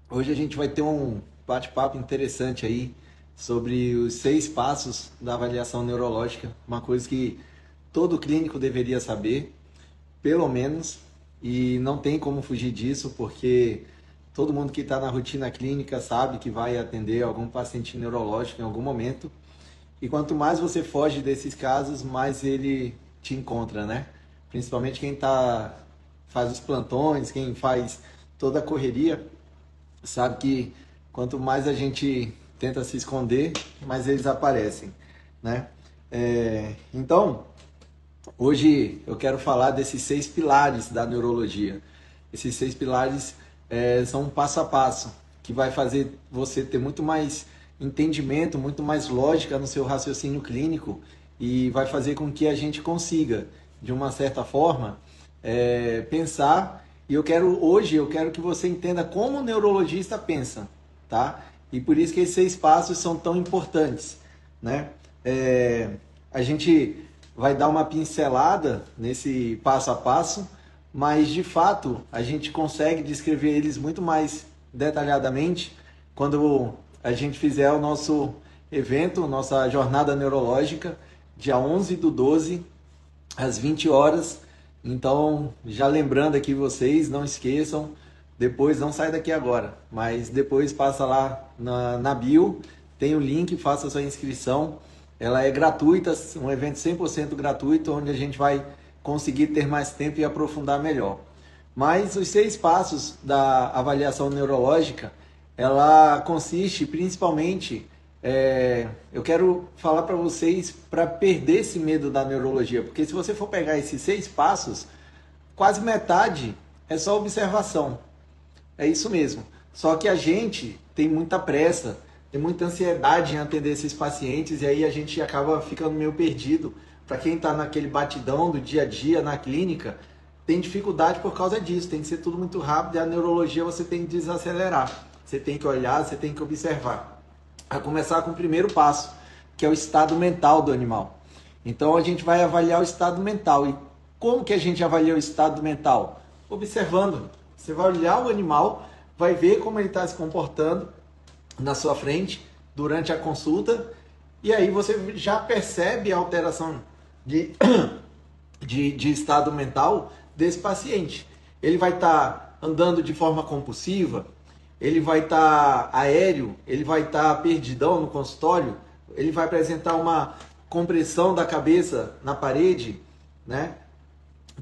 Hoje a gente vai ter um bate-papo interessante aí sobre os 6 passos da avaliação neurológica, uma coisa que todo clínico deveria saber, pelo menos, e não tem como fugir disso, porque todo mundo que está na rotina clínica sabe que vai atender algum paciente neurológico em algum momento, e quanto mais você foge desses casos, mais ele te encontra, né? Principalmente faz os plantões, quem faz toda a correria, sabe que quanto mais a gente tenta se esconder, mais eles aparecem, né? Então, hoje eu quero falar desses 6 pilares da neurologia. Esses 6 pilares são um passo a passo que vai fazer você ter muito mais entendimento, muito mais lógica no seu raciocínio clínico e vai fazer com que a gente consiga, de uma certa forma, pensar. E hoje eu quero que você entenda como o neurologista pensa, tá? E por isso que esses 6 passos são tão importantes, né? A gente vai dar uma pincelada nesse passo a passo, mas de fato a gente consegue descrever eles muito mais detalhadamente quando a gente fizer o nosso evento, nossa jornada neurológica, dia 11/12, às 20 horas. Então, já lembrando aqui vocês, não esqueçam, depois não sai daqui agora, mas depois passa lá na bio, tem o link, faça a sua inscrição. Ela é gratuita, um evento 100% gratuito, onde a gente vai conseguir ter mais tempo e aprofundar melhor. Mas os 6 passos da avaliação neurológica, ela consiste principalmente, eu quero falar para vocês para perder esse medo da neurologia, porque se você for pegar esses 6 passos, quase metade é só observação. É isso mesmo. Só que a gente tem muita pressa, tem muita ansiedade em atender esses pacientes e aí a gente acaba ficando meio perdido. Para quem está naquele batidão do dia a dia na clínica, tem dificuldade por causa disso. Tem que ser tudo muito rápido e a neurologia você tem que desacelerar. Você tem que olhar, você tem que observar. A começar com o primeiro passo, que é o estado mental do animal. Então a gente vai avaliar o estado mental. E como que a gente avalia o estado mental? Observando. Você vai olhar o animal, vai ver como ele está se comportando na sua frente durante a consulta e aí você já percebe a alteração de, de estado mental desse paciente. Ele vai estar andando de forma compulsiva, ele vai estar aéreo, ele vai estar perdidão no consultório, ele vai apresentar uma compressão da cabeça na parede, né?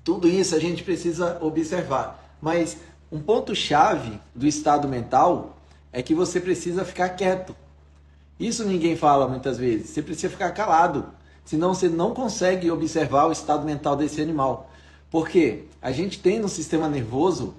Tudo isso a gente precisa observar. Mas um ponto-chave do estado mental é que você precisa ficar quieto. Isso ninguém fala muitas vezes. Você precisa ficar calado. Senão você não consegue observar o estado mental desse animal. Porque a gente tem no sistema nervoso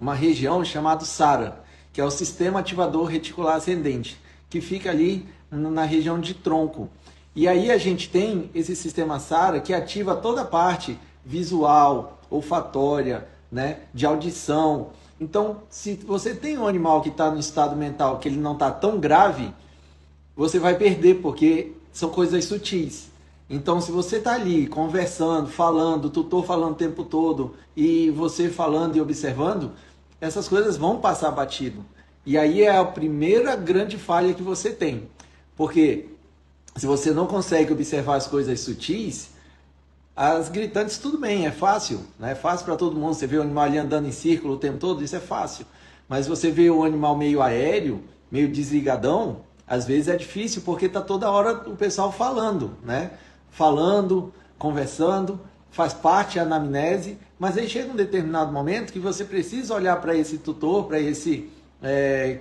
uma região chamada SARA, que é o Sistema Ativador Reticular Ascendente, que fica ali na região de tronco. E aí a gente tem esse sistema SARA que ativa toda a parte visual, olfatória, né, de audição. Então, se você tem um animal que está no estado mental que ele não está tão grave, você vai perder, porque são coisas sutis. Então, se você está ali conversando, falando, o tutor falando o tempo todo, e você falando e observando, essas coisas vão passar batido. E aí é a primeira grande falha que você tem. Porque se você não consegue observar as coisas sutis, as gritantes, tudo bem, é fácil, né? É fácil para todo mundo. Você vê o animal ali andando em círculo o tempo todo, isso é fácil. Mas você vê o animal meio aéreo, meio desligadão, às vezes é difícil, porque está toda hora o pessoal falando, né? Falando, conversando, faz parte da anamnese, mas aí chega um determinado momento que você precisa olhar para esse tutor, para esse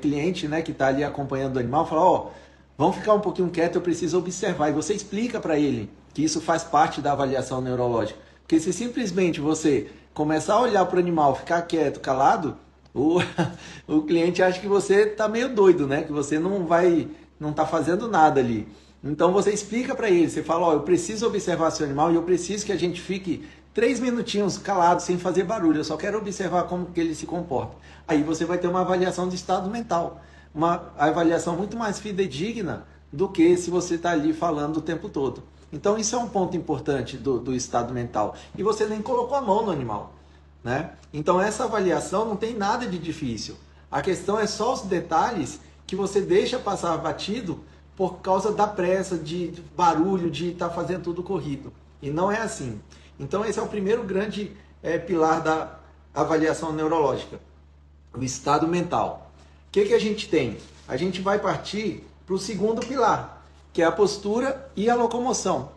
cliente, né, que está ali acompanhando o animal, e falar, ó, vamos ficar um pouquinho quieto, eu preciso observar. E você explica para ele que isso faz parte da avaliação neurológica. Porque se simplesmente você começar a olhar para o animal, ficar quieto, calado, o, o cliente acha que você está meio doido, né? Que você não está fazendo nada ali. Então você explica para ele, você fala, ó, eu preciso observar seu animal e eu preciso que a gente fique 3 minutinhos calado, sem fazer barulho, eu só quero observar como que ele se comporta. Aí você vai ter uma avaliação de estado mental, uma avaliação muito mais fidedigna do que se você está ali falando o tempo todo. Então isso é um ponto importante do estado mental. E você nem colocou a mão no animal, né? Então essa avaliação não tem nada de difícil. A questão é só os detalhes que você deixa passar batido por causa da pressa, de barulho, de estar fazendo tudo corrido. E não é assim. Então esse é o primeiro grande pilar da avaliação neurológica, o estado mental. O que a gente tem? A gente vai partir para o segundo pilar, que é a postura e a locomoção.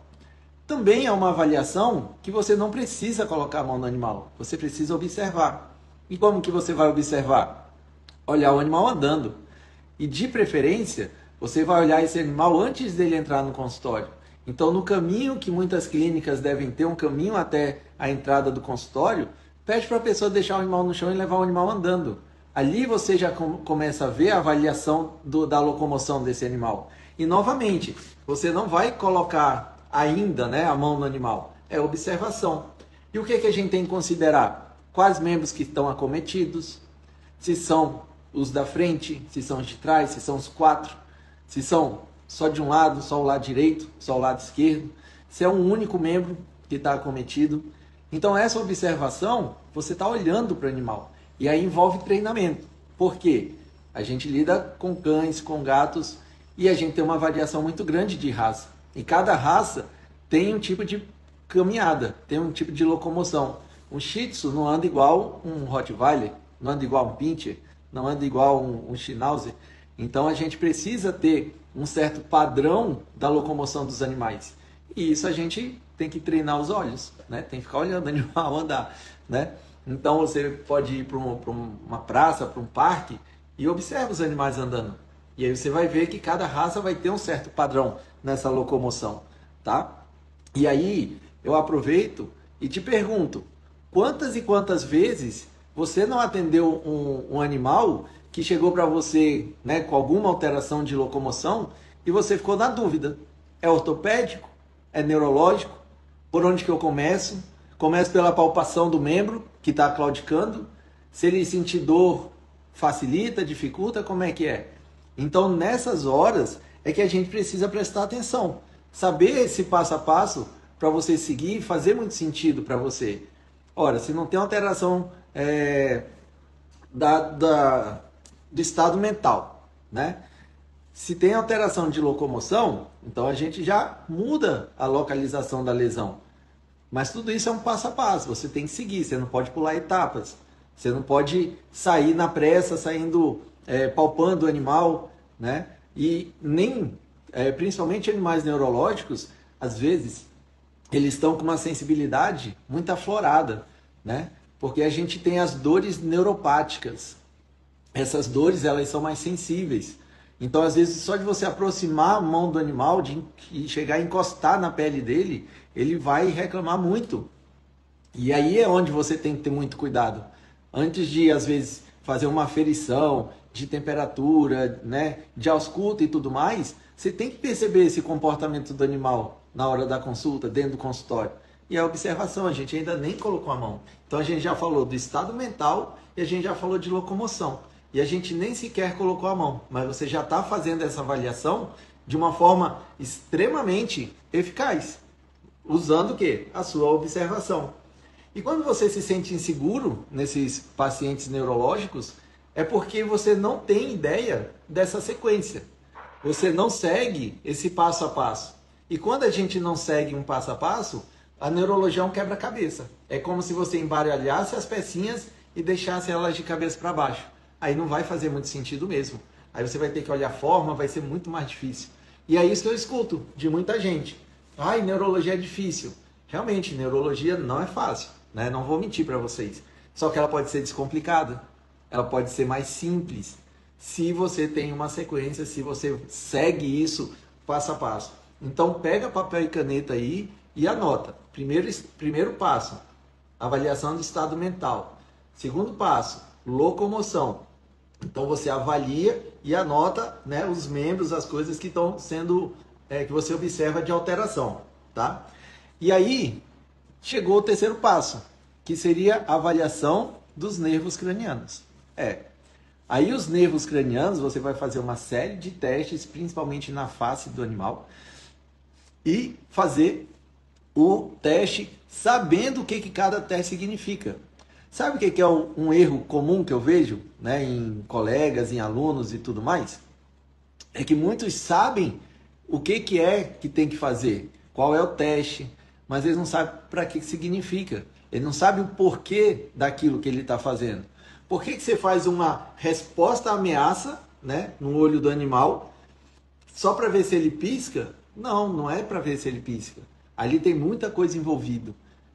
Também é uma avaliação que você não precisa colocar a mão no animal, você precisa observar. E como que você vai observar? Olhar o animal andando. E de preferência, você vai olhar esse animal antes dele entrar no consultório. Então, no caminho que muitas clínicas devem ter, um caminho até a entrada do consultório, pede para a pessoa deixar o animal no chão e levar o animal andando. Ali você já começa a ver a avaliação da locomoção desse animal. E novamente, você não vai colocar ainda, né, a mão no animal. É observação. E o que a gente tem que considerar? Quais membros que estão acometidos, se são os da frente, se são os de trás, se são os quatro, se são só de um lado, só o lado direito, só o lado esquerdo, se é um único membro que está acometido. Então essa observação, você está olhando para o animal. E aí envolve treinamento. Por quê? A gente lida com cães, com gatos, e a gente tem uma variação muito grande de raça. E cada raça tem um tipo de caminhada, tem um tipo de locomoção. Um Shih Tzu não anda igual um Rottweiler, não anda igual um Pinscher, não anda igual um Schnauzer. Então a gente precisa ter um certo padrão da locomoção dos animais. E isso a gente tem que treinar os olhos, né? Tem que ficar olhando o animal andar, né? Então você pode ir para uma praça, para um parque e observa os animais andando. E aí você vai ver que cada raça vai ter um certo padrão nessa locomoção, tá? E aí eu aproveito e te pergunto, quantas e quantas vezes você não atendeu um animal que chegou para você, né, com alguma alteração de locomoção e você ficou na dúvida? É ortopédico? É neurológico? Por onde que eu começo? Começo pela palpação do membro que está claudicando? Se ele sentir dor, facilita, dificulta? Como é que é? Então, nessas horas é que a gente precisa prestar atenção. Saber esse passo a passo para você seguir fazer muito sentido para você. Ora, se não tem alteração do estado mental, né? Se tem alteração de locomoção, então a gente já muda a localização da lesão. Mas tudo isso é um passo a passo, você tem que seguir, você não pode pular etapas. Você não pode sair na pressa, palpando o animal, né? E nem, principalmente animais neurológicos, às vezes, eles estão com uma sensibilidade muito aflorada, né? Porque a gente tem as dores neuropáticas. Essas dores, elas são mais sensíveis. Então, às vezes, só de você aproximar a mão do animal e chegar a encostar na pele dele, ele vai reclamar muito. E aí é onde você tem que ter muito cuidado. Antes de, às vezes, fazer uma aferição de temperatura, né, de ausculta e tudo mais, você tem que perceber esse comportamento do animal na hora da consulta, dentro do consultório. E a observação, a gente ainda nem colocou a mão. Então a gente já falou do estado mental e a gente já falou de locomoção. E a gente nem sequer colocou a mão, mas você já está fazendo essa avaliação de uma forma extremamente eficaz, usando o quê? A sua observação. E quando você se sente inseguro nesses pacientes neurológicos, é porque você não tem ideia dessa sequência. Você não segue esse passo a passo. E quando a gente não segue um passo a passo, a neurologia é um quebra-cabeça. É como se você embaralhasse as pecinhas e deixasse elas de cabeça para baixo. Aí não vai fazer muito sentido mesmo. Aí você vai ter que olhar a forma, vai ser muito mais difícil. E é isso que eu escuto de muita gente. Ai, neurologia é difícil. Realmente, neurologia não é fácil, né? Não vou mentir para vocês. Só que ela pode ser descomplicada. Ela pode ser mais simples. Se você tem uma sequência, se você segue isso passo a passo. Então, pega papel e caneta aí e anota. Primeiro passo, avaliação do estado mental. Segundo passo, locomoção. Então você avalia e anota, né, os membros, as coisas que estão sendo, que você observa de alteração, tá? E aí chegou o terceiro passo, que seria a avaliação dos nervos cranianos. Aí os nervos cranianos, você vai fazer uma série de testes, principalmente na face do animal, e fazer o teste sabendo o que cada teste significa. Sabe o que que é um erro comum que eu vejo, né, em colegas, em alunos e tudo mais? É que muitos sabem o que é que tem que fazer, qual é o teste, mas eles não sabem para que significa. Ele não sabe o porquê daquilo que ele está fazendo. Por que você faz uma resposta à ameaça, né, no olho do animal, só para ver se ele pisca? Não, não é para ver se ele pisca. Ali tem muita coisa envolvida.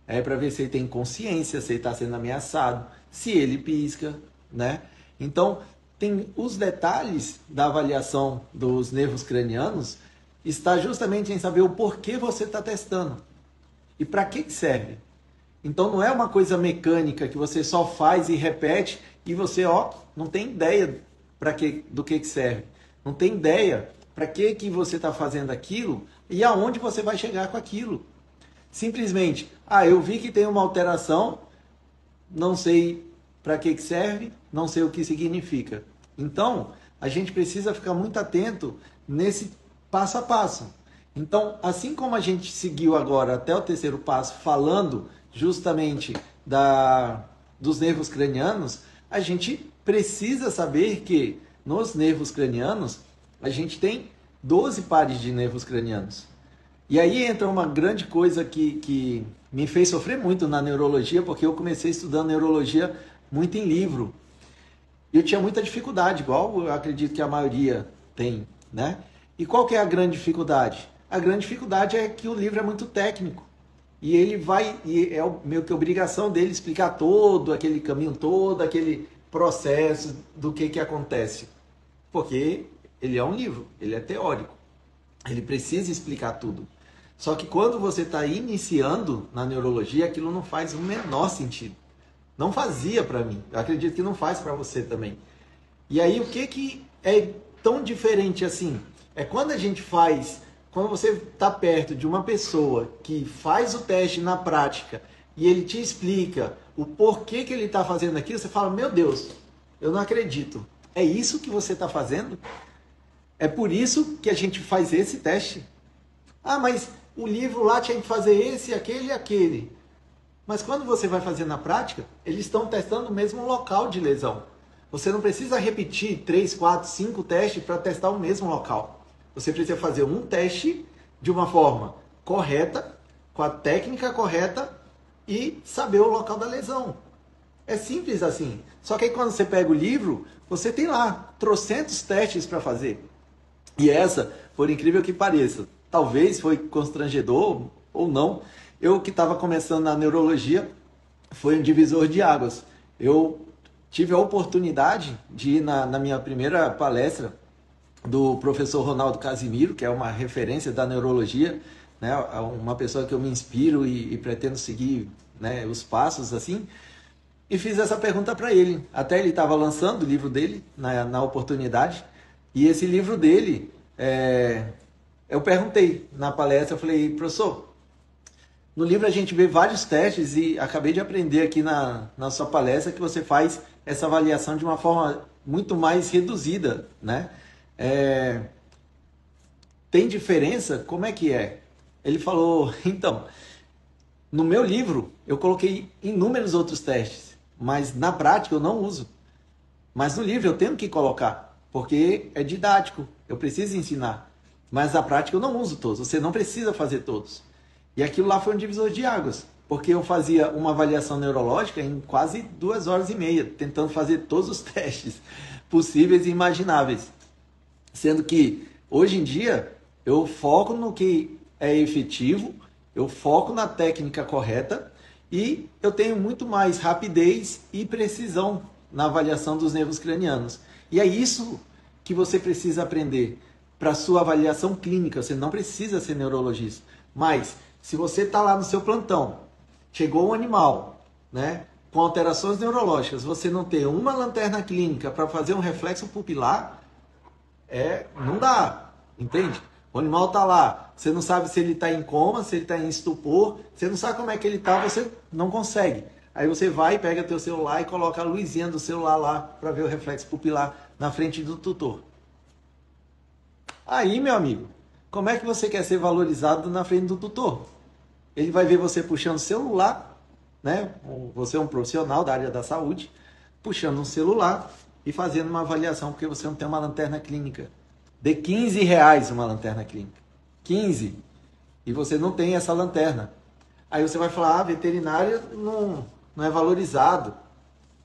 É para ver se ele tem consciência, se ele está sendo ameaçado, se ele pisca, né? Então, tem os detalhes da avaliação dos nervos cranianos está justamente em saber o porquê você está testando e para que serve. Então, não é uma coisa mecânica que você só faz e repete e você, ó, não tem ideia do que serve. Não tem ideia para que você está fazendo aquilo e aonde você vai chegar com aquilo. Simplesmente, eu vi que tem uma alteração, não sei para que serve, não sei o que significa. Então, a gente precisa ficar muito atento nesse passo a passo. Então, assim como a gente seguiu agora até o terceiro passo, falando justamente dos nervos cranianos, a gente precisa saber que nos nervos cranianos, a gente tem 12 pares de nervos cranianos. E aí entra uma grande coisa que me fez sofrer muito na neurologia, porque eu comecei estudando neurologia muito em livro. E eu tinha muita dificuldade, igual eu acredito que a maioria tem, né? E qual que é a grande dificuldade? A grande dificuldade é que o livro é muito técnico. E ele vai, e é meio que obrigação dele explicar todo aquele caminho, todo aquele processo do que acontece. Porque ele é um livro, ele é teórico. Ele precisa explicar tudo. Só que quando você está iniciando na neurologia, aquilo não faz o menor sentido. Não fazia para mim. Eu acredito que não faz para você também. E aí o que é tão diferente assim? É quando a gente faz, quando você está perto de uma pessoa que faz o teste na prática e ele te explica o porquê que ele está fazendo aquilo, você fala, meu Deus, eu não acredito. É isso que você está fazendo? É por isso que a gente faz esse teste. Mas o livro lá tinha que fazer esse, aquele e aquele. Mas quando você vai fazer na prática, eles estão testando o mesmo local de lesão. Você não precisa repetir 3, 4, 5 testes para testar o mesmo local. Você precisa fazer um teste de uma forma correta, com a técnica correta e saber o local da lesão. É simples assim. Só que aí quando você pega o livro, você tem lá trocentos testes para fazer. E essa, por incrível que pareça, talvez foi constrangedor ou não, eu que estava começando na neurologia, foi um divisor de águas. Eu tive a oportunidade de ir na minha primeira palestra do professor Ronaldo Casimiro, que é uma referência da neurologia, né? Uma pessoa que eu me inspiro e pretendo seguir, né, os passos assim, e fiz essa pergunta para ele. Até ele estava lançando o livro dele na oportunidade, e esse livro dele, eu perguntei na palestra, eu falei, professor, no livro a gente vê vários testes e acabei de aprender aqui na sua palestra que você faz essa avaliação de uma forma muito mais reduzida, né? Tem diferença? Como é que é? Ele falou, então, no meu livro eu coloquei inúmeros outros testes, mas na prática eu não uso. Mas no livro eu tenho que colocar, porque é didático, eu preciso ensinar. Mas na prática eu não uso todos, você não precisa fazer todos. E aquilo lá foi um divisor de águas, porque eu fazia uma avaliação neurológica em quase 2 horas e meia, tentando fazer todos os testes possíveis e imagináveis. Sendo que, hoje em dia, eu foco no que é efetivo, eu foco na técnica correta e eu tenho muito mais rapidez e precisão na avaliação dos nervos cranianos. E é isso que você precisa aprender para a sua avaliação clínica. Você não precisa ser neurologista. Mas, se você está lá no seu plantão, chegou um animal, né, com alterações neurológicas, você não tem uma lanterna clínica para fazer um reflexo pupilar, não dá, entende? O animal está lá, você não sabe se ele está em coma, se ele está em estupor, você não sabe como é que ele está, você não consegue. Aí você vai, pega teu celular e coloca a luzinha do celular lá para ver o reflexo pupilar na frente do tutor. Aí, meu amigo, como é que você quer ser valorizado na frente do tutor? Ele vai ver você puxando o celular, né? Você é um profissional da área da saúde, puxando um celular e fazendo uma avaliação, porque você não tem uma lanterna clínica. De R$ 15 uma lanterna clínica. 15. E você não tem essa lanterna. Aí você vai falar, veterinário não é valorizado.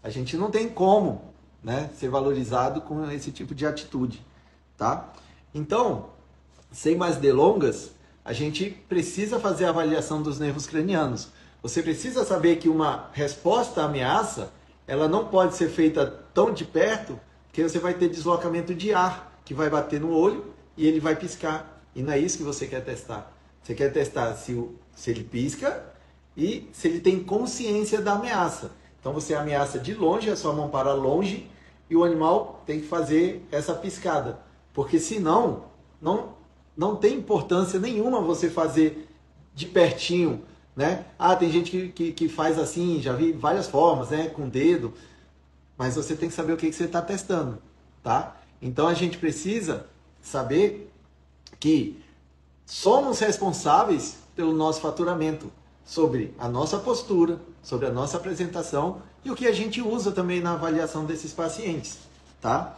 A gente não tem como, né, ser valorizado com esse tipo de atitude, tá? Então, sem mais delongas, a gente precisa fazer a avaliação dos nervos cranianos. Você precisa saber que uma resposta à ameaça, ela não pode ser feita tão de perto, que você vai ter deslocamento de ar, que vai bater no olho e ele vai piscar. E não é isso que você quer testar. Você quer testar se ele pisca e se ele tem consciência da ameaça. Então você ameaça de longe, a sua mão para longe, e o animal tem que fazer essa piscada. Porque senão, não tem importância nenhuma você fazer de pertinho, né? Tem gente que faz assim, já vi várias formas, né? Com o dedo. Mas você tem que saber o que você está testando, tá? Então a gente precisa saber que somos responsáveis pelo nosso faturamento, sobre a nossa postura, sobre a nossa apresentação e o que a gente usa também na avaliação desses pacientes, tá?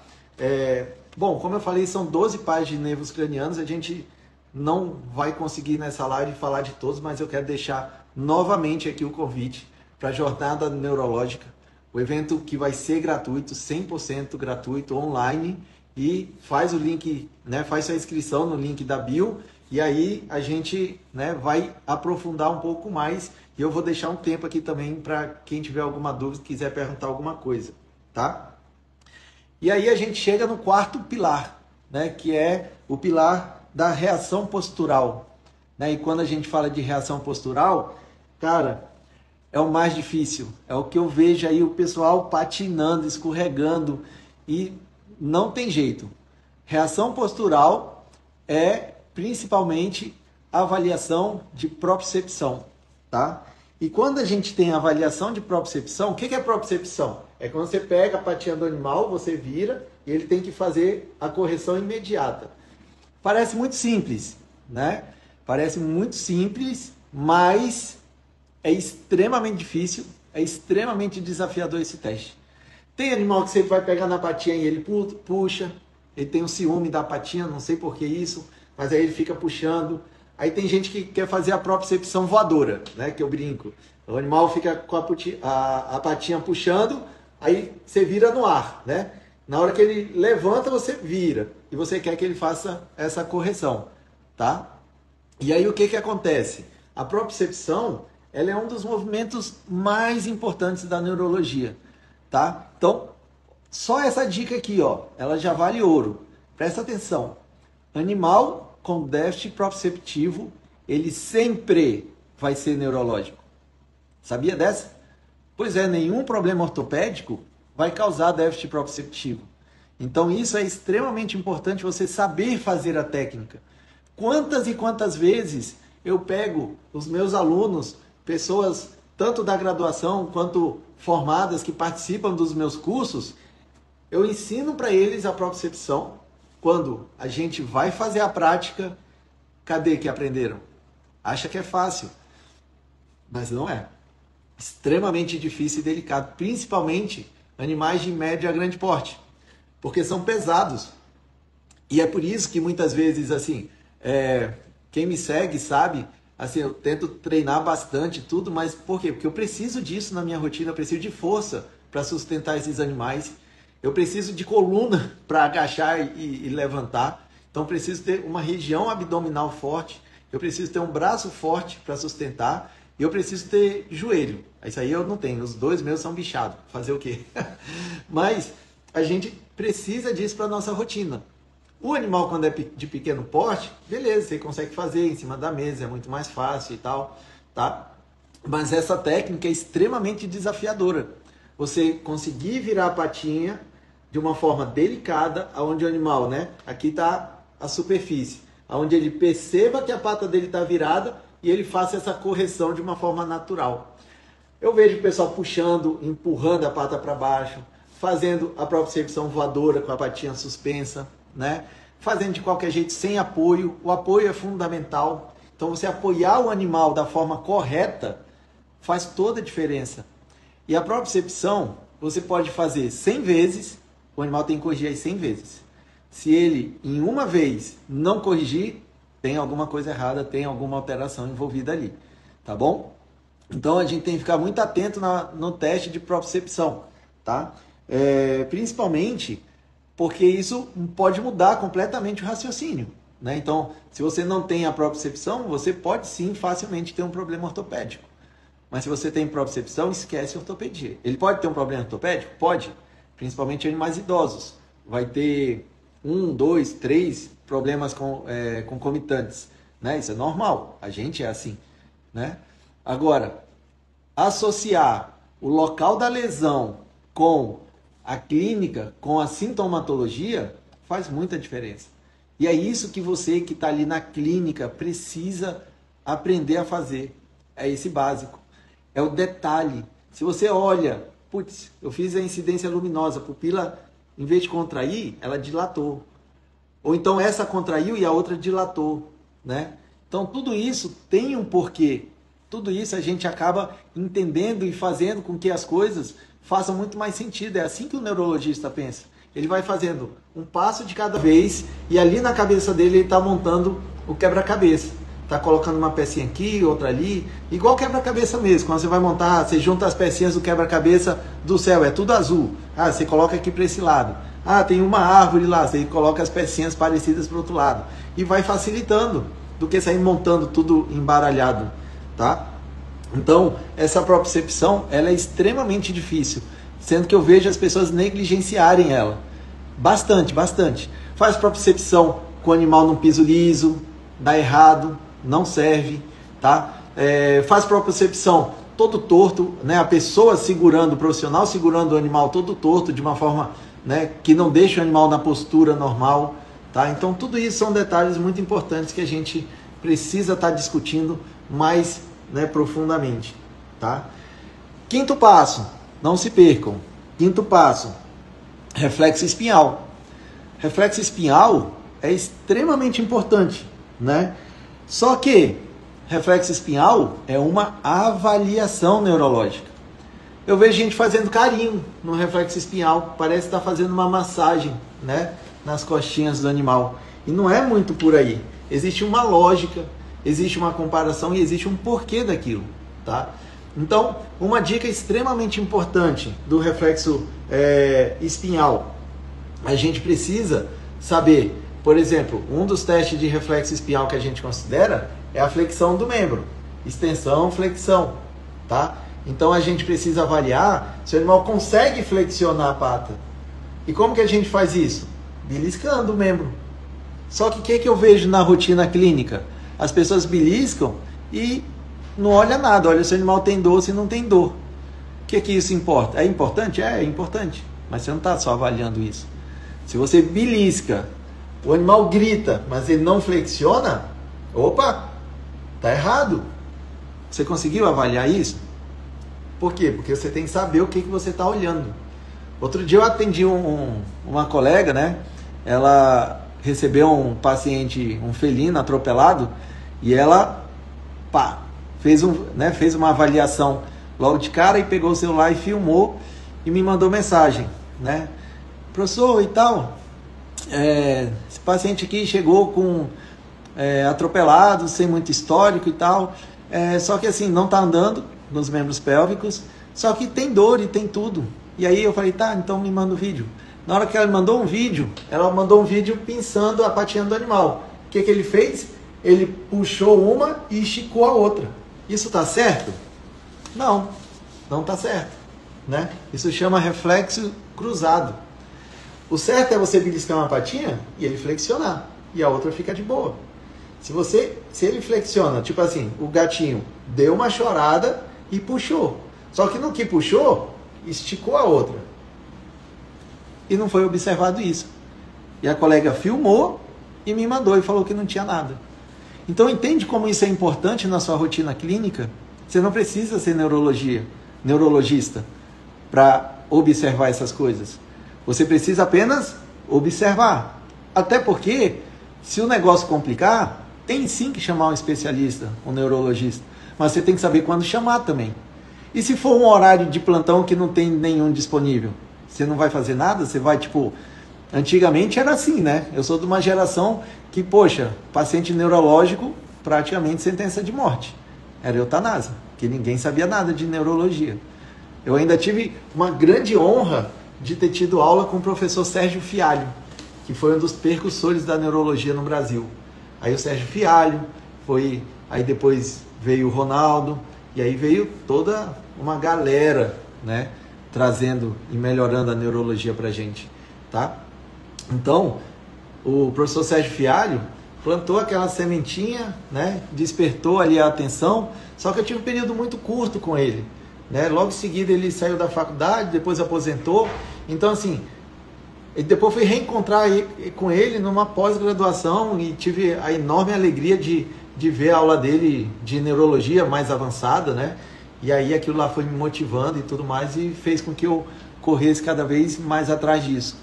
Bom, como eu falei, são 12 pares de nervos cranianos, a gente não vai conseguir nessa live falar de todos, mas eu quero deixar novamente aqui o convite para a Jornada Neurológica, o evento que vai ser gratuito, 100% gratuito, online, e faz o link, né, faz sua inscrição no link da bio, e aí a gente, né, vai aprofundar um pouco mais, e eu vou deixar um tempo aqui também para quem tiver alguma dúvida, quiser perguntar alguma coisa, tá? E aí a gente chega no quarto pilar, né, que é o pilar da reação postural, né? E quando a gente fala de reação postural, cara, é o mais difícil, é o que eu vejo aí o pessoal patinando, escorregando, e não tem jeito. Reação postural é principalmente a avaliação de propriocepção, tá? E quando a gente tem a avaliação de propriocepção, o que é propriocepção? É quando você pega a patinha do animal, você vira e ele tem que fazer a correção imediata. Parece muito simples, né? Parece muito simples, mas é extremamente difícil, é extremamente desafiador esse teste. Tem animal que você vai pegar na patinha e ele puxa, ele tem um ciúme da patinha, não sei por que isso, mas aí ele fica puxando. Aí tem gente que quer fazer a propriocepção voadora, né? Que eu brinco. O animal fica com a patinha puxando, aí você vira no ar, né? Na hora que ele levanta, você vira. E você quer que ele faça essa correção, tá? E aí o que acontece? A propriocepção, ela é um dos movimentos mais importantes da neurologia, tá? Então, só essa dica aqui, ó, ela já vale ouro. Presta atenção. Animal com déficit proprioceptivo, ele sempre vai ser neurológico. Sabia dessa? Pois é, nenhum problema ortopédico vai causar déficit proprioceptivo. Então isso é extremamente importante você saber fazer a técnica. Quantas e quantas vezes eu pego os meus alunos, pessoas tanto da graduação quanto formadas que participam dos meus cursos, eu ensino para eles a propriocepção. Quando a gente vai fazer a prática, cadê que aprenderam? Acha que é fácil, mas não é. Extremamente difícil e delicado, principalmente animais de médio a grande porte, porque são pesados. E é por isso que muitas vezes, assim, quem me segue sabe, assim, eu tento treinar bastante tudo, mas por quê? Porque eu preciso disso na minha rotina, eu preciso de força para sustentar esses animais. Eu preciso de coluna para agachar e levantar. Então, preciso ter uma região abdominal forte. Eu preciso ter um braço forte para sustentar. E eu preciso ter joelho. Isso aí eu não tenho. Os dois meus são bichados. Fazer o quê? Mas a gente precisa disso para a nossa rotina. O animal, quando é de pequeno porte, beleza, você consegue fazer em cima da mesa. É muito mais fácil e tal, tá? Mas essa técnica é extremamente desafiadora. Você conseguir virar a patinha de uma forma delicada, aonde o animal, né? Aqui está a superfície, aonde ele perceba que a pata dele está virada e ele faça essa correção de uma forma natural. Eu vejo o pessoal puxando, empurrando a pata para baixo, fazendo a propriocepção voadora com a patinha suspensa, né? Fazendo de qualquer jeito, sem apoio. O apoio é fundamental. Então, você apoiar o animal da forma correta faz toda a diferença. E a propriocepção, você pode fazer 100 vezes, o animal tem que corrigir aí 100 vezes. Se ele, em uma vez, não corrigir, tem alguma coisa errada, tem alguma alteração envolvida ali, tá bom? Então, a gente tem que ficar muito atento no teste de propriocepção, tá? Principalmente porque isso pode mudar completamente o raciocínio, né? Então, se você não tem a propriocepção, você pode sim facilmente ter um problema ortopédico. Mas se você tem propriocepção, esquece ortopedia. Ele pode ter um problema ortopédico? Pode, principalmente em animais idosos. Vai ter 1, 2, 3 problemas concomitantes, né? Isso é normal, a gente é assim, né? Agora, associar o local da lesão com a clínica, com a sintomatologia, faz muita diferença. E é isso que você que está ali na clínica precisa aprender a fazer. É esse básico. É o detalhe. Se você olha, putz, eu fiz a incidência luminosa, a pupila, em vez de contrair, ela dilatou. Ou então essa contraiu e a outra dilatou, né? Então tudo isso tem um porquê. Tudo isso a gente acaba entendendo e fazendo com que as coisas façam muito mais sentido. É assim que o neurologista pensa. Ele vai fazendo um passo de cada vez e ali na cabeça dele ele está montando o quebra-cabeça. Está colocando uma pecinha aqui, outra ali, igual quebra-cabeça mesmo. Quando você vai montar, você junta as pecinhas do quebra-cabeça do céu, é tudo azul. Ah, você coloca aqui para esse lado. Ah, tem uma árvore lá, você coloca as pecinhas parecidas para o outro lado. E vai facilitando do que sair montando tudo embaralhado, tá? Então, essa propriocepção, ela é extremamente difícil, sendo que eu vejo as pessoas negligenciarem ela. Bastante, bastante. Faz propriocepção com o animal num piso liso, dá errado, não serve, tá? Faz propriocepção todo torto, né? A pessoa segurando, o profissional segurando o animal todo torto, de uma forma, né, que não deixa o animal na postura normal, tá? Então, tudo isso são detalhes muito importantes que a gente precisa estar discutindo mais, né, profundamente, tá? Quinto passo, não se percam. Quinto passo, reflexo espinhal. Reflexo espinhal é extremamente importante, né? Só que reflexo espinhal é uma avaliação neurológica. Eu vejo gente fazendo carinho no reflexo espinhal, parece estar fazendo uma massagem, né, nas costinhas do animal. E não é muito por aí. Existe uma lógica, existe uma comparação e existe um porquê daquilo, tá? Então, uma dica extremamente importante do reflexo espinhal, a gente precisa saber, por exemplo, um dos testes de reflexo espinhal que a gente considera é a flexão do membro, extensão, flexão, tá? Então a gente precisa avaliar se o animal consegue flexionar a pata. E como que a gente faz isso? Beliscando o membro. Só que o que eu vejo na rotina clínica? As pessoas beliscam e não olha nada, olha se o animal tem dor, se não tem dor. O que isso importa? É importante? É importante. Mas você não está só avaliando isso. Se você belisca, o animal grita, mas ele não flexiona, opa, tá errado. Você conseguiu avaliar isso? Por quê? Porque você tem que saber o que você está olhando. Outro dia eu atendi uma colega, né? Ela recebeu um paciente, um felino atropelado, e ela, fez uma avaliação logo de cara e pegou o celular e filmou e me mandou mensagem, né? Professor e tal, esse paciente aqui chegou com atropelado, sem muito histórico e tal, só que assim, não está andando nos membros pélvicos, só que tem dor e tem tudo. E aí eu falei, tá, então me manda o vídeo. Na hora que ela me mandou um vídeo, ela mandou um vídeo pinçando a patinha do animal. O que ele fez? Ele puxou uma e esticou a outra. Isso está certo? Não, não está certo, né? Isso chama reflexo cruzado. O certo é você beliscar uma patinha e ele flexionar, e a outra fica de boa. Se ele flexiona, tipo assim, o gatinho deu uma chorada e puxou. Só que no que puxou, esticou a outra. E não foi observado isso. E a colega filmou e me mandou e falou que não tinha nada. Então entende como isso é importante na sua rotina clínica? Você não precisa ser neurologista para observar essas coisas. Você precisa apenas observar. Até porque, se o negócio complicar, tem sim que chamar um especialista, um neurologista. Mas você tem que saber quando chamar também. E se for um horário de plantão que não tem nenhum disponível? Você não vai fazer nada? Você vai, tipo... Antigamente era assim, né? Eu sou de uma geração que, poxa, paciente neurológico, praticamente sentença de morte. Era eutanásia, que ninguém sabia nada de neurologia. Eu ainda tive uma grande honra de ter tido aula com o professor Sérgio Fialho, que foi um dos percussores da neurologia no Brasil. Aí o Sérgio Fialho, aí depois veio o Ronaldo, e aí veio toda uma galera, né, trazendo e melhorando a neurologia pra gente, tá? Então, o professor Sérgio Fialho plantou aquela sementinha, né, despertou ali a atenção, só que eu tive um período muito curto com ele, né? Logo em seguida ele saiu da faculdade, depois aposentou, então assim, e depois fui reencontrar com ele numa pós-graduação e tive a enorme alegria de ver a aula dele de neurologia mais avançada, né? E aí aquilo lá foi me motivando e tudo mais e fez com que eu corresse cada vez mais atrás disso,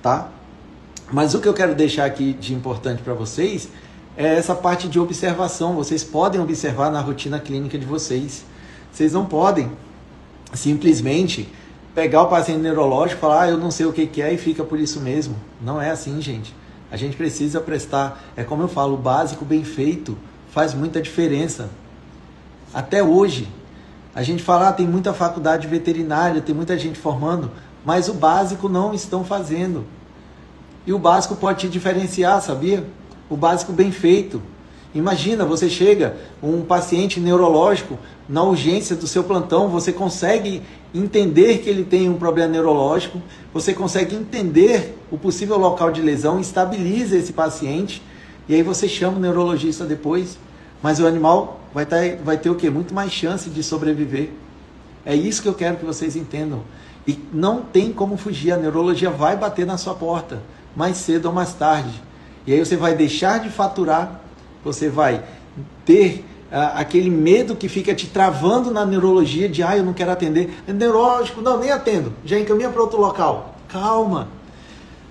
tá? Mas o que eu quero deixar aqui de importante para vocês é essa parte de observação. Vocês podem observar na rotina clínica de vocês. Vocês não podem simplesmente pegar o paciente neurológico e falar, eu não sei o que é e fica por isso mesmo. Não é assim, gente. A gente precisa prestar, é como eu falo, o básico bem feito faz muita diferença. Até hoje, a gente fala, tem muita faculdade veterinária, tem muita gente formando, mas o básico não estão fazendo. E o básico pode te diferenciar, sabia? O básico bem feito. Imagina, você chega, um paciente neurológico, na urgência do seu plantão, você consegue entender que ele tem um problema neurológico, você consegue entender o possível local de lesão, estabiliza esse paciente, e aí você chama o neurologista depois, mas o animal vai ter o quê? Muito mais chance de sobreviver. É isso que eu quero que vocês entendam. E não tem como fugir, a neurologia vai bater na sua porta, mais cedo ou mais tarde. E aí você vai deixar de faturar, você vai ter aquele medo que fica te travando na neurologia de, eu não quero atender. É neurológico, não, nem atendo, já encaminha para outro local. Calma,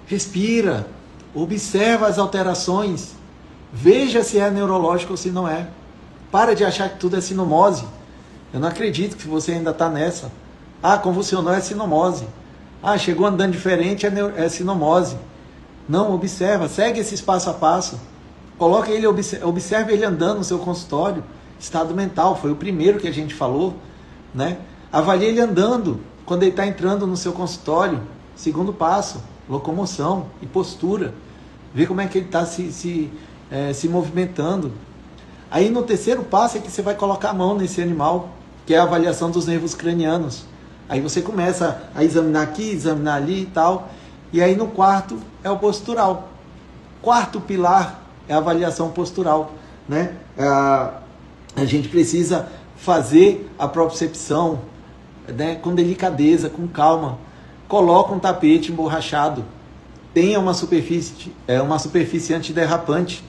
respira, observa as alterações, veja se é neurológico ou se não é. Para de achar que tudo é sinomose. Eu não acredito que você ainda está nessa. Convulsionou, é sinomose. Chegou andando diferente, é sinomose. Não, observa, segue esse passo a passo. Coloca ele, observa ele andando no seu consultório. Estado mental, foi o primeiro que a gente falou, né? Avalie ele andando quando ele está entrando no seu consultório. Segundo passo, locomoção e postura. Vê como é que ele está se movimentando. Aí no terceiro passo é que você vai colocar a mão nesse animal, que é a avaliação dos nervos cranianos. Aí você começa a examinar aqui, examinar ali e tal. E aí no quarto é o postural. Quarto pilar é a avaliação postural, né? A gente precisa fazer a propriocepção, né? Com delicadeza, com calma. Coloca um tapete emborrachado. Tenha uma superfície antiderrapante.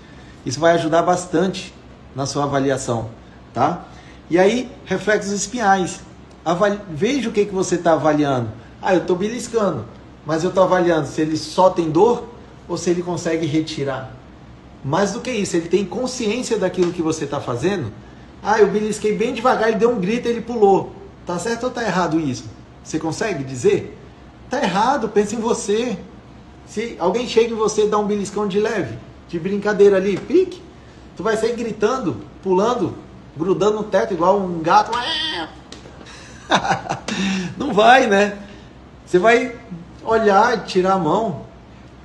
Isso vai ajudar bastante na sua avaliação, tá? E aí, reflexos espinhais. Veja o que você está avaliando. Eu estou beliscando, mas eu estou avaliando se ele só tem dor ou se ele consegue retirar. Mais do que isso, ele tem consciência daquilo que você está fazendo. Eu belisquei bem devagar, ele deu um grito, ele pulou. Tá certo ou tá errado isso? Você consegue dizer? Tá errado, pensa em você. Se alguém chega em você e dá um beliscão de leve, de brincadeira ali, pique, tu vai sair gritando, pulando, grudando no teto igual um gato. Não vai, né? Você vai olhar, tirar a mão.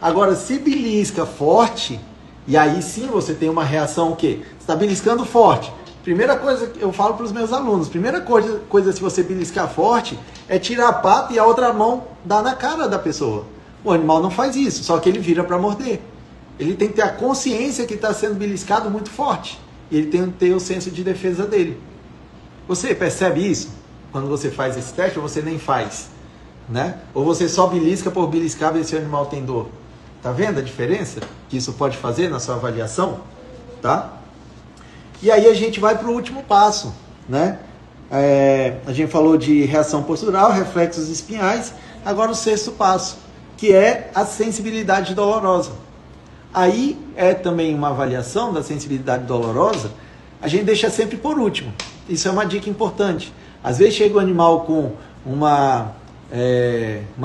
Agora, se belisca forte, e aí sim você tem uma reação o quê? Você está beliscando forte. Primeira coisa que eu falo para os meus alunos, primeira coisa se você beliscar forte, é tirar a pata e a outra mão dar na cara da pessoa. O animal não faz isso, só que ele vira para morder. Ele tem que ter a consciência que está sendo beliscado muito forte. E ele tem que ter o senso de defesa dele. Você percebe isso? Quando você faz esse teste, ou você nem faz? Né? Ou você só belisca por beliscar, ver se o animal tem dor. Tá vendo a diferença que isso pode fazer na sua avaliação? Tá? E aí a gente vai para o último passo, né? A gente falou de reação postural, reflexos espinhais. Agora o sexto passo, que é a sensibilidade dolorosa. Aí é também uma avaliação da sensibilidade dolorosa. A gente deixa sempre por último. Isso é uma dica importante. Às vezes chega o animal com uma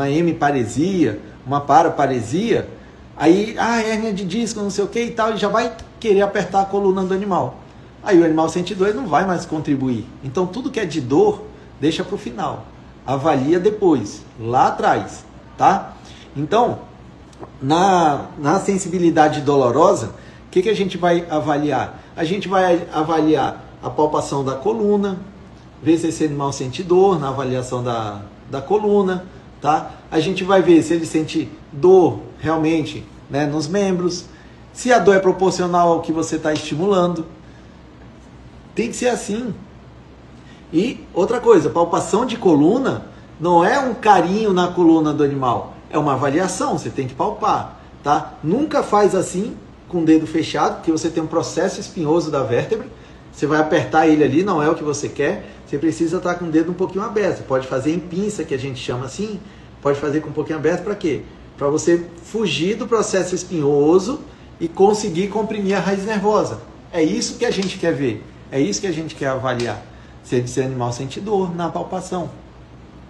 hemiparesia, uma paraparesia, aí, hérnia de disco, não sei o que e tal, e já vai querer apertar a coluna do animal. Aí o animal sente dor e não vai mais contribuir. Então tudo que é de dor, deixa para o final. Avalia depois, lá atrás, tá? Então, na sensibilidade dolorosa, o que a gente vai avaliar? A gente vai avaliar a palpação da coluna, ver se esse animal sente dor na avaliação da coluna, tá? A gente vai ver se ele sente dor realmente, né, nos membros, se a dor é proporcional ao que você está estimulando. Tem que ser assim. E outra coisa, palpação de coluna não é um carinho na coluna do animal, é uma avaliação, você tem que palpar, tá? Nunca faz assim com o dedo fechado, porque você tem um processo espinhoso da vértebra, você vai apertar ele ali, não é o que você quer, você precisa estar com o dedo um pouquinho aberto. Você pode fazer em pinça, que a gente chama assim, pode fazer com um pouquinho aberto, para quê? Para você fugir do processo espinhoso e conseguir comprimir a raiz nervosa. É isso que a gente quer ver, é isso que a gente quer avaliar. Se esse animal sente dor na palpação,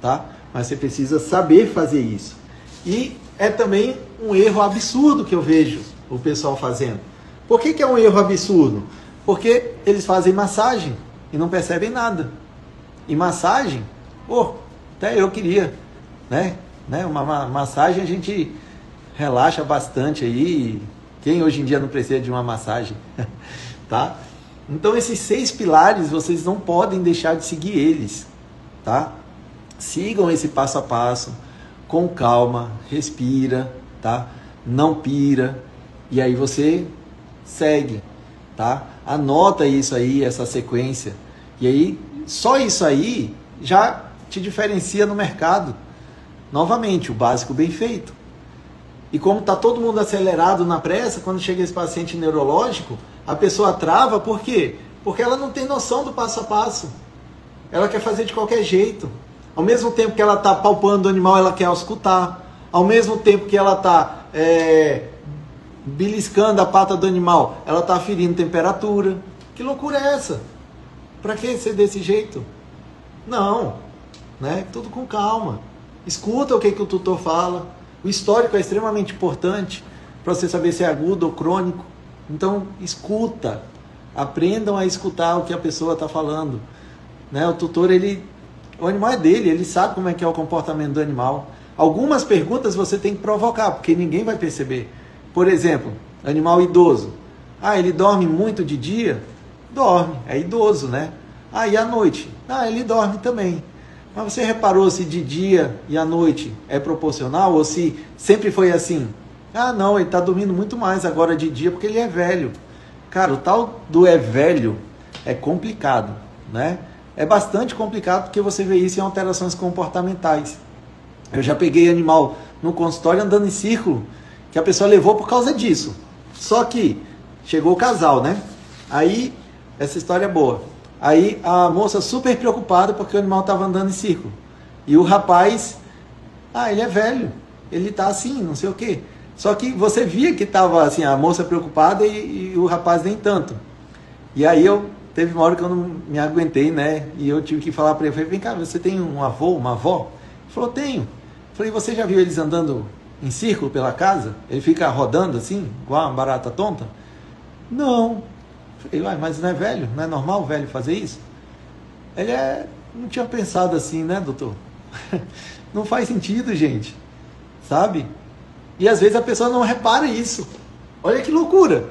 tá? Mas você precisa saber fazer isso. E é também um erro absurdo que eu vejo o pessoal fazendo. Por que é um erro absurdo? Porque eles fazem massagem e não percebem nada. E massagem, até eu queria, né? Uma massagem a gente relaxa bastante aí. Quem hoje em dia não precisa de uma massagem, tá? Então esses 6 pilares, vocês não podem deixar de seguir eles, tá? Sigam esse passo a passo, com calma, respira, tá? Não pira, e aí você segue, tá? Anota isso aí, essa sequência, e aí, só isso aí já te diferencia no mercado. Novamente, o básico bem feito. E como está todo mundo acelerado na pressa, quando chega esse paciente neurológico, a pessoa trava, por quê? Porque ela não tem noção do passo a passo. Ela quer fazer de qualquer jeito. Ao mesmo tempo que ela está palpando o animal, ela quer auscultar. Ao mesmo tempo que ela está beliscando a pata do animal, ela está aferindo temperatura. Que loucura é essa? Para que ser desse jeito? Não, né? Tudo com calma. Escuta o que o tutor fala. O histórico é extremamente importante para você saber se é agudo ou crônico. Então, escuta. Aprendam a escutar o que a pessoa está falando. Né? O tutor, o animal é dele, ele sabe como é que é o comportamento do animal. Algumas perguntas você tem que provocar, porque ninguém vai perceber. Por exemplo, animal idoso. Ele dorme muito de dia? Dorme, é idoso, né? E à noite? Ele dorme também. Mas você reparou se de dia e à noite é proporcional ou se sempre foi assim? Não, ele está dormindo muito mais agora de dia porque ele é velho. Cara, o tal do é velho é complicado, né? É bastante complicado porque você vê isso em alterações comportamentais. Eu já peguei animal no consultório andando em círculo que a pessoa levou por causa disso. Só que chegou o casal, né? Aí, essa história é boa. Aí a moça super preocupada porque o animal estava andando em círculo. E o rapaz, ele é velho, ele está assim, não sei o quê. Só que você via que estava assim, a moça preocupada e o rapaz nem tanto. E aí teve uma hora que eu não me aguentei, né? E eu tive que falar para ele, falei, vem cá, você tem um avô, uma avó? Ele falou, tenho. Eu falei, você já viu eles andando em círculo pela casa? Ele fica rodando assim, igual uma barata tonta? Não. Eu falei, mas não é velho? Não é normal o velho fazer isso? Ele não tinha pensado assim, né, doutor? Não faz sentido, gente. Sabe? E às vezes a pessoa não repara isso. Olha que loucura.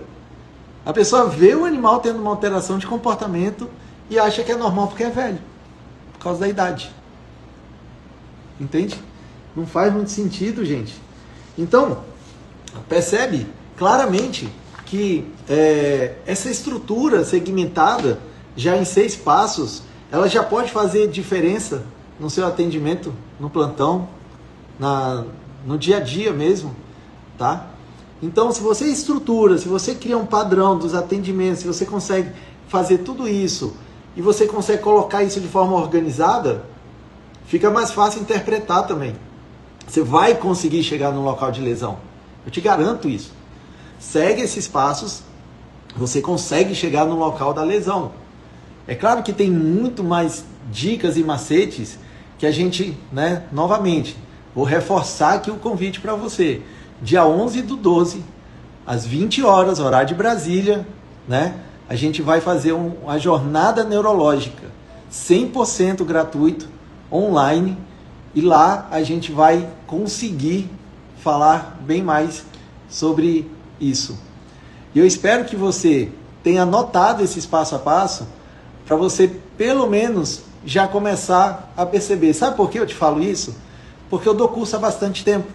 A pessoa vê o animal tendo uma alteração de comportamento e acha que é normal porque é velho. Por causa da idade. Entende? Não faz muito sentido, gente. Então, percebe claramente que essa estrutura segmentada, já em 6 passos, ela já pode fazer diferença no seu atendimento, no plantão, no dia a dia mesmo, tá? Então, se você estrutura, se você cria um padrão dos atendimentos, se você consegue fazer tudo isso e você consegue colocar isso de forma organizada, fica mais fácil interpretar também. Você vai conseguir chegar no local de lesão. Eu te garanto isso. Segue esses passos, você consegue chegar no local da lesão. É claro que tem muito mais dicas e macetes que a gente, né, novamente, vou reforçar aqui o convite para você. Dia 11/12, às 20 horas, horário de Brasília, né, a gente vai fazer uma jornada neurológica 100% gratuito, online, e lá a gente vai conseguir falar bem mais sobre isso. E eu espero que você tenha anotado esse passo a passo para você, pelo menos, já começar a perceber. Sabe por que eu te falo isso? Porque eu dou curso há bastante tempo.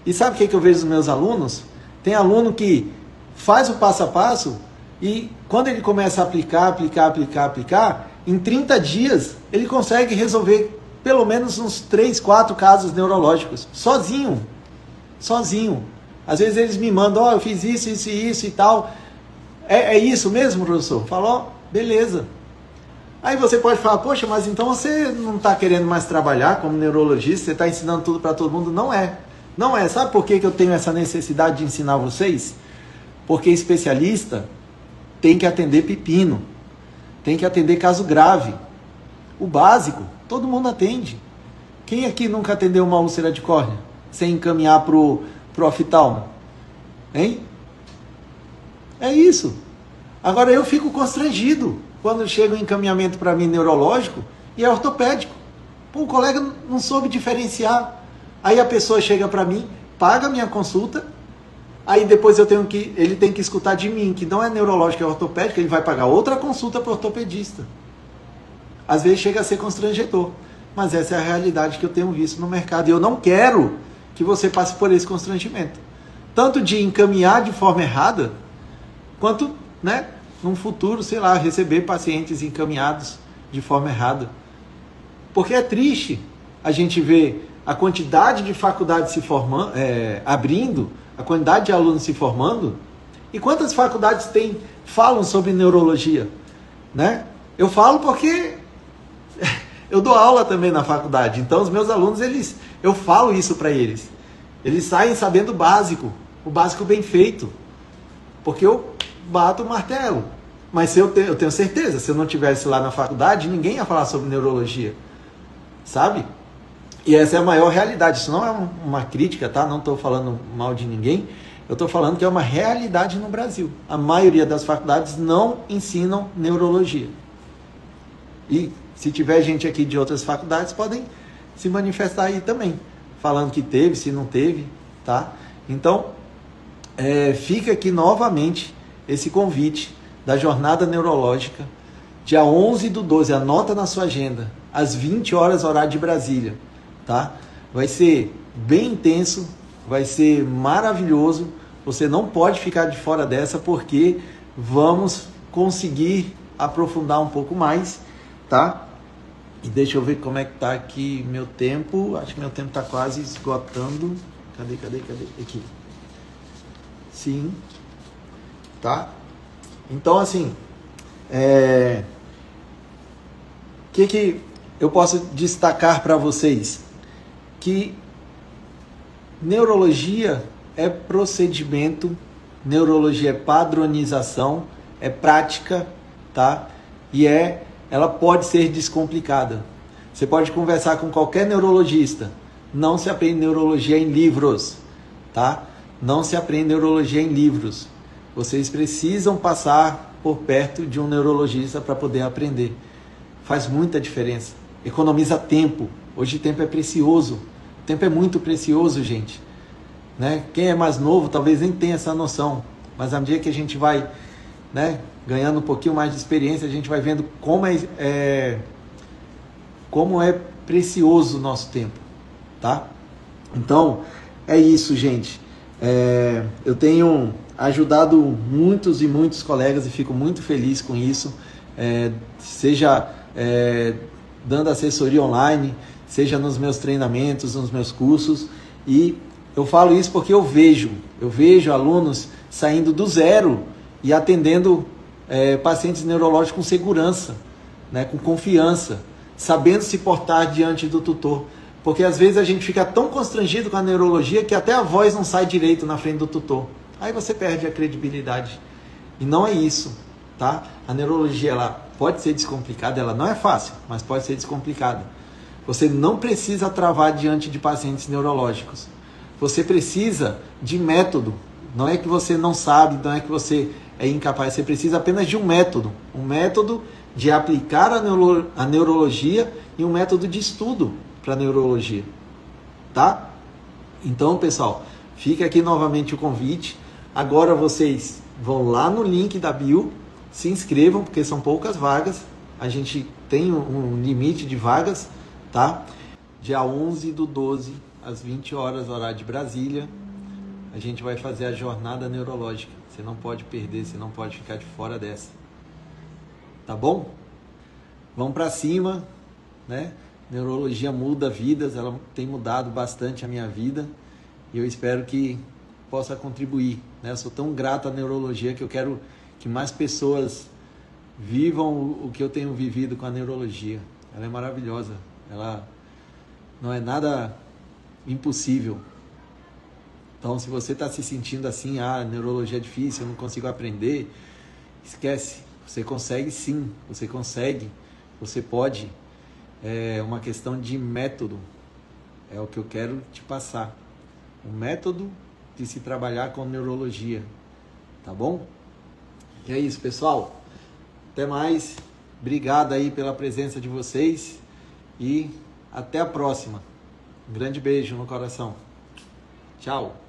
E sabe o que eu vejo nos meus alunos? Tem aluno que faz o passo a passo e quando ele começa a aplicar, em 30 dias ele consegue resolver pelo menos uns 3, 4 casos neurológicos, sozinho. Às vezes eles me mandam, eu fiz isso e tal. É isso mesmo, professor? Falou, beleza. Aí você pode falar, poxa, mas então você não está querendo mais trabalhar como neurologista, você está ensinando tudo para todo mundo? Não é. Sabe por que eu tenho essa necessidade de ensinar vocês? Porque especialista tem que atender pepino, tem que atender caso grave. O básico, todo mundo atende. Quem aqui nunca atendeu uma úlcera de córnea sem encaminhar pro oftalmo? Hein? É isso. Agora eu fico constrangido quando chega um encaminhamento para mim neurológico e é ortopédico. Pô, o colega não soube diferenciar. Aí a pessoa chega para mim, paga a minha consulta, aí depois ele tem que escutar de mim, que não é neurológico, é ortopédico, ele vai pagar outra consulta para o ortopedista. Às vezes chega a ser constrangedor, mas essa é a realidade que eu tenho visto no mercado. E eu não quero que você passe por esse constrangimento. Tanto de encaminhar de forma errada, quanto, né, num futuro, sei lá, receber pacientes encaminhados de forma errada. Porque é triste a gente ver a quantidade de faculdades se formando, abrindo, a quantidade de alunos se formando, e quantas faculdades falam sobre neurologia, né? Eu falo porque eu dou aula também na faculdade, então os meus alunos, eu falo isso para eles. Eles saem sabendo o básico bem feito, porque eu bato o martelo. Mas eu tenho certeza, se eu não tivesse lá na faculdade, ninguém ia falar sobre neurologia, sabe? E essa é a maior realidade. Isso não é uma crítica, tá? Não estou falando mal de ninguém. Eu estou falando que é uma realidade no Brasil. A maioria das faculdades não ensinam neurologia. E se tiver gente aqui de outras faculdades, podem se manifestar aí também, falando que teve, se não teve, tá? Então, fica aqui novamente esse convite da jornada neurológica, dia 11/12, anota na sua agenda, às 20 horas, horário de Brasília, tá? Vai ser bem intenso, vai ser maravilhoso, você não pode ficar de fora dessa, porque vamos conseguir aprofundar um pouco mais, tá? E deixa eu ver como é que tá aqui meu tempo, acho que meu tempo tá quase esgotando, cadê, aqui, sim, tá? Então, assim, que eu posso destacar para vocês? Que neurologia é procedimento, neurologia é padronização, é prática, tá? E ela pode ser descomplicada. Você pode conversar com qualquer neurologista. Não se aprende neurologia em livros, tá? Não se aprende neurologia em livros. Vocês precisam passar por perto de um neurologista para poder aprender. Faz muita diferença. Economiza tempo. Hoje o tempo é precioso. O tempo é muito precioso, gente. Né? Quem é mais novo talvez nem tenha essa noção. Mas à medida que a gente vai, né, ganhando um pouquinho mais de experiência, a gente vai vendo como é precioso o nosso tempo. Tá? Então, é isso, gente. Eu tenho ajudado muitos e muitos colegas e fico muito feliz com isso, seja dando assessoria online, seja nos meus treinamentos, nos meus cursos, e eu falo isso porque eu vejo alunos saindo do zero e atendendo pacientes neurológicos com segurança, né, com confiança, sabendo se portar diante do tutor. Porque às vezes a gente fica tão constrangido com a neurologia que até a voz não sai direito na frente do tutor. Aí você perde a credibilidade. E não é isso, tá? A neurologia, ela pode ser descomplicada, ela não é fácil, mas pode ser descomplicada. Você não precisa travar diante de pacientes neurológicos. Você precisa de método. Não é que você não sabe, não é que você é incapaz. Você precisa apenas de um método. Um método de aplicar a neurologia e um método de estudo para a neurologia. Tá? Então, pessoal, fica aqui novamente o convite. Agora vocês vão lá no link da bio, se inscrevam, porque são poucas vagas. A gente tem um limite de vagas, tá? Dia 11/12, às 20 horas, horário de Brasília, a gente vai fazer a jornada neurológica. Você não pode perder, você não pode ficar de fora dessa. Tá bom? Vamos para cima, né? Neurologia muda vidas, ela tem mudado bastante a minha vida e eu espero que possa contribuir, né? Eu sou tão grato à neurologia que eu quero que mais pessoas vivam o que eu tenho vivido com a neurologia. Ela é maravilhosa, ela não é nada impossível. Então, se você está se sentindo assim, neurologia é difícil, eu não consigo aprender, esquece. Você consegue sim, você consegue, você pode. É uma questão de método, é o que eu quero te passar. Um método de se trabalhar com neurologia, tá bom? E é isso, pessoal. Até mais. Obrigado aí pela presença de vocês e até a próxima. Um grande beijo no coração. Tchau.